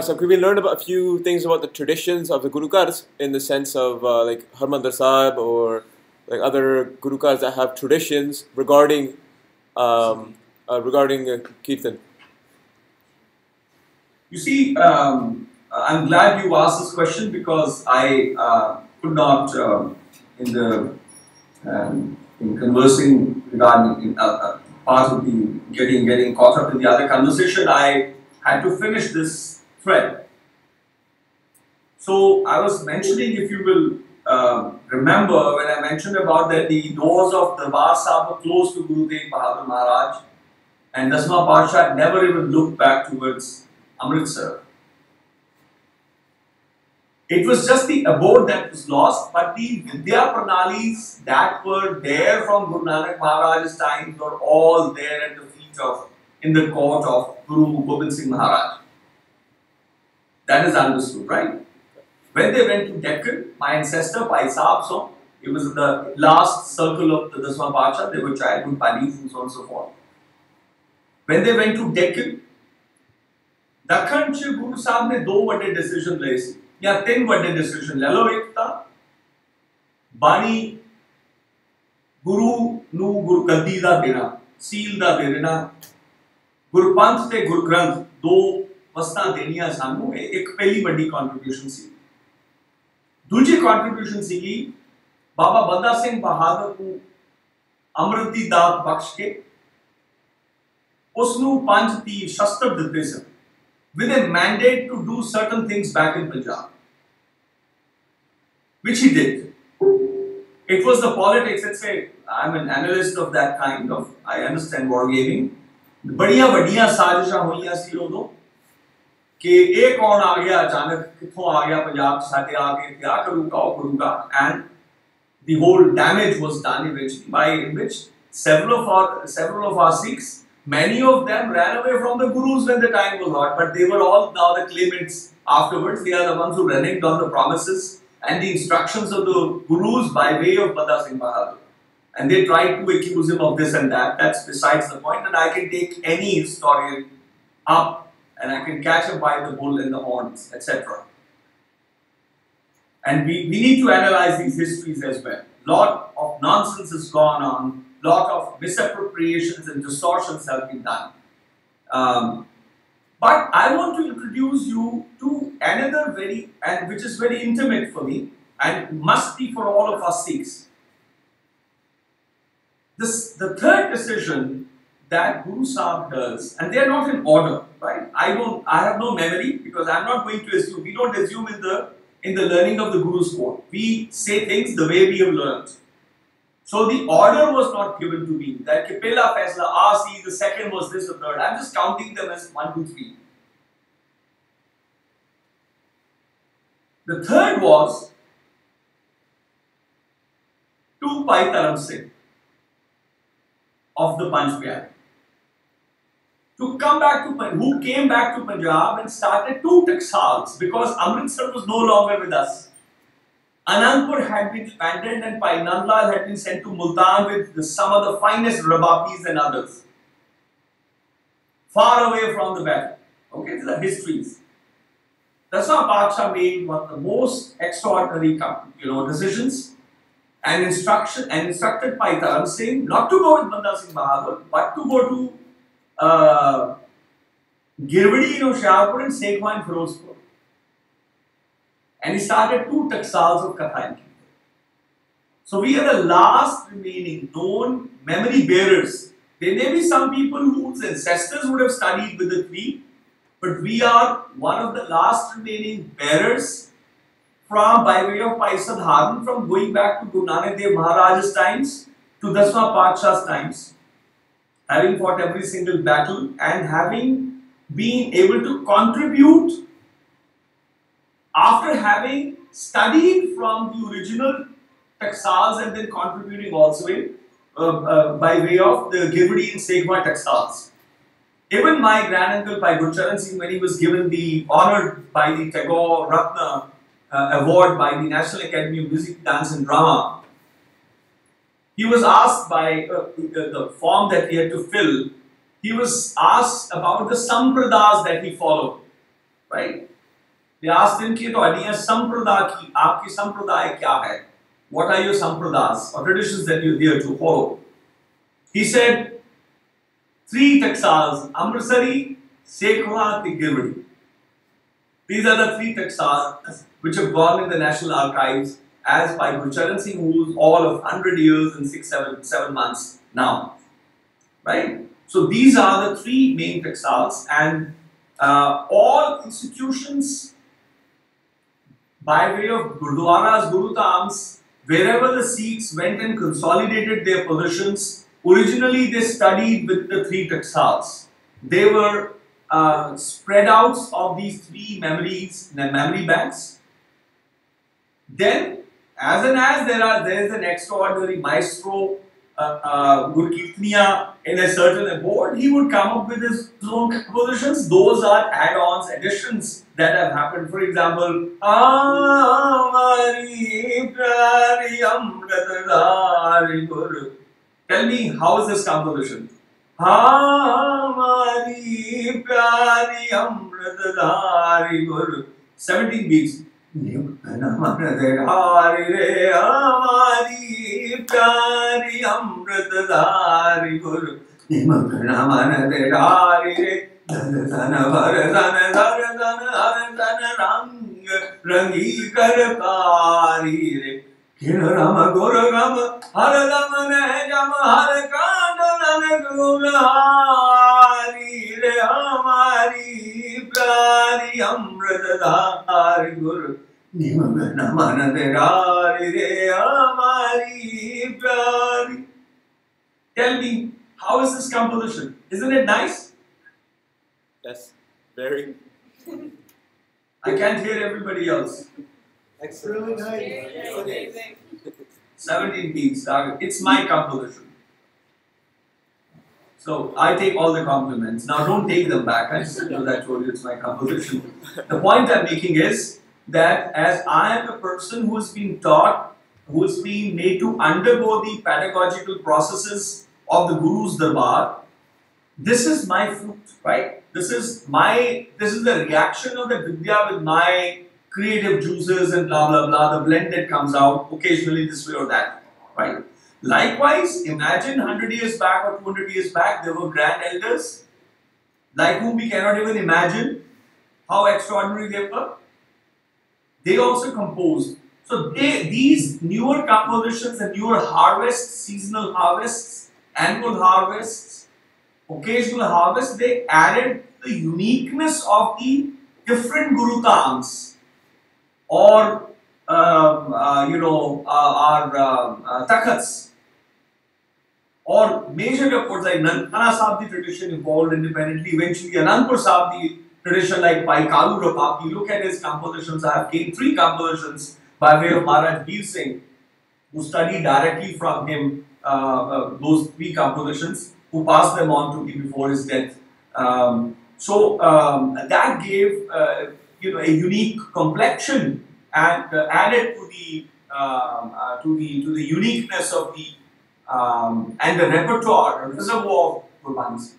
So could we learn about a few things about the traditions of the Gurukars in the sense of like Harmandir Sahib or like other Gurukars that have traditions regarding Kirtan? You see, I'm glad you asked this question because I could not, in the in conversing regarding part of the getting caught up in the other conversation, I had to finish this thread. So I was mentioning, if you will remember, when I mentioned about that the doors of the Darbar Sahib were closed to Guru Tegh Bahadur Maharaj, and Dasma Pasha never even looked back towards Amritsar. It was just the abode that was lost, but the Vidya Pranalis that were there from Guru Nanak Maharaj's times were all there at the feet of, in the court of Guru Gobind Singh Maharaj. That is understood, right? When they went to Deccan, my ancestor, Pai Sahib, so it was the last circle of the Dasma Pacha, they were childhood buddies and so on and so forth. When they went to Deccan, Dakhan च Guru Sahib ने दो बड़े decision ले सी या तीन बड़े decision ले लो एक था बाणी गुरु नू गुरु गद्दी दा देना सील दा देना गुरपंथ ते गुरु ग्रंथ दो वस्तां देनियां सानू एक पहली बड़ी कंट्रीब्यूशन सी दूसरी कंट्रीब्यूशन सी बाबा बंदा सिंह बहादुर को अमृत दी दात बख्श के उसनू पंज तीर शस्त्र दिते सन with a mandate to do certain things back in Punjab, which he did. It was the politics. Let's say I'm an analyst of that kind of. I understand wargaming. बढ़िया बढ़िया साजिशां हुईयां सी उदों कि एक कौन आ गया अचानक किथों आ गया पंजाब साथे आके क्या करूँगा and the whole damage was done eventually by which several of our Sikhs. Many of them ran away from the Gurus when the time was hot, but they were all now the claimants afterwards. They are the ones who reneged on the promises and the instructions of the Gurus by way of Banda Singh Bahadur. And they tried to accuse him of this and that. That's besides the point. And I can take any historian up and I can catch him by the bull and the horns, etc. And we need to analyze these histories as well. Lot of nonsense has gone on. Lot of misappropriations and distortions have been done. But I want to introduce you to another which is very intimate for me and must be for all of us Sikhs. The third decision that Guru Sahib does, and they are not in order, right? I have no memory because I'm not going to assume. We don't assume in the learning of the Guru's code. We say things the way we have learned. So the order was not given to me. That Pehla Faisla, Aasi, the second was this, the third. I'm just counting them as 1, 2, 3. The third was to Bhai Dharam Singh of the Panch Pyare. To come back to who came back to Punjab and started 2 Taksals because Amritsar was no longer with us. Anandpur had been abandoned and Bhai Nand Lal had been sent to Multan with some of the finest rababis and others. Far away from the battle. Okay, these are histories. Dasma Pacha made one of the most extraordinary decisions and instructed Bhai Dharam Singh not to go with Banda Singh Bahadur but to go to Girvadi in Hoshiarpur and Sekhwa in Firozpur. And he started 2 Taksals of Katha and Kirtan. So we are the last remaining known memory bearers. There may be some people whose ancestors would have studied with the 3, but we are one of the last remaining bearers from by way of Bhai Sadharan from going back to Guru Nanak Dev Maharaj's times to Dasma Pacha's times, having fought every single battle and having been able to contribute after having studied from the original Taksals and then contributing also by way of the Girvadi and Sekhwa Taksals. Even my granduncle Bhai Gurcharan Singh, when he was given the honored by the Tagore Ratna award by the National Academy of Music, Dance and Drama, he was asked by the form that he had to fill, he was asked about the sampradas that he followed. right? They asked him कि तो अनिया संप्रदाय की आपकी संप्रदाय क्या है? What are your sampradayas or traditions that you here to follow? He said, 3 taksals, Amritsari, Sekhwa, Tigirwadi. These are the 3 taksals which have gone in the National Archives as by Gurcharan Singh, who is all of 100 years and 7 months now. Right? So these are the 3 main taksals, and all institutions by way of Gurdwaras, Gurudhams, wherever the Sikhs went and consolidated their positions, originally they studied with the 3 taksals. They were spread out of these 3 memory banks. Then, as there is an extraordinary maestro, Gurkirtaniya in a certain abode, he would come up with his own compositions. Those are add-ons, additions that have happened. For example, tell me, how is this composition? 17 beats. Tell me, how is this composition? Isn't it nice? Yes, very. I can't hear everybody else. That's really nice. 17 beats. It's my composition. So I take all the compliments. Now don't take them back. I told you it's my composition. The point I'm making is that as I am a person who has been taught, who has been made to undergo the pedagogical processes of the Guru's Darbar, this is my fruit, right? This is the reaction of the Vidya with my creative juices and blah blah blah, the blend that comes out occasionally this way or that, right? Likewise, imagine 100 years back or 200 years back, there were grand elders like whom we cannot even imagine how extraordinary they were. They also composed. So these newer compositions and newer harvests, seasonal harvests, annual harvests, occasional harvests, they added the uniqueness of the different Gurutams or our Takhats. Or major reports like Nankana Sabdi tradition evolved independently. Eventually, Anandpur Sabdi tradition like Bhai Kalu Rapap. You look at his compositions. I have gained 3 compositions by way of Maharaj Bir Singh, who studied directly from him those 3 compositions, who passed them on to me before his death. That gave a unique complexion and added to the uniqueness of the and the repertoire, the reservoir of Gurbans.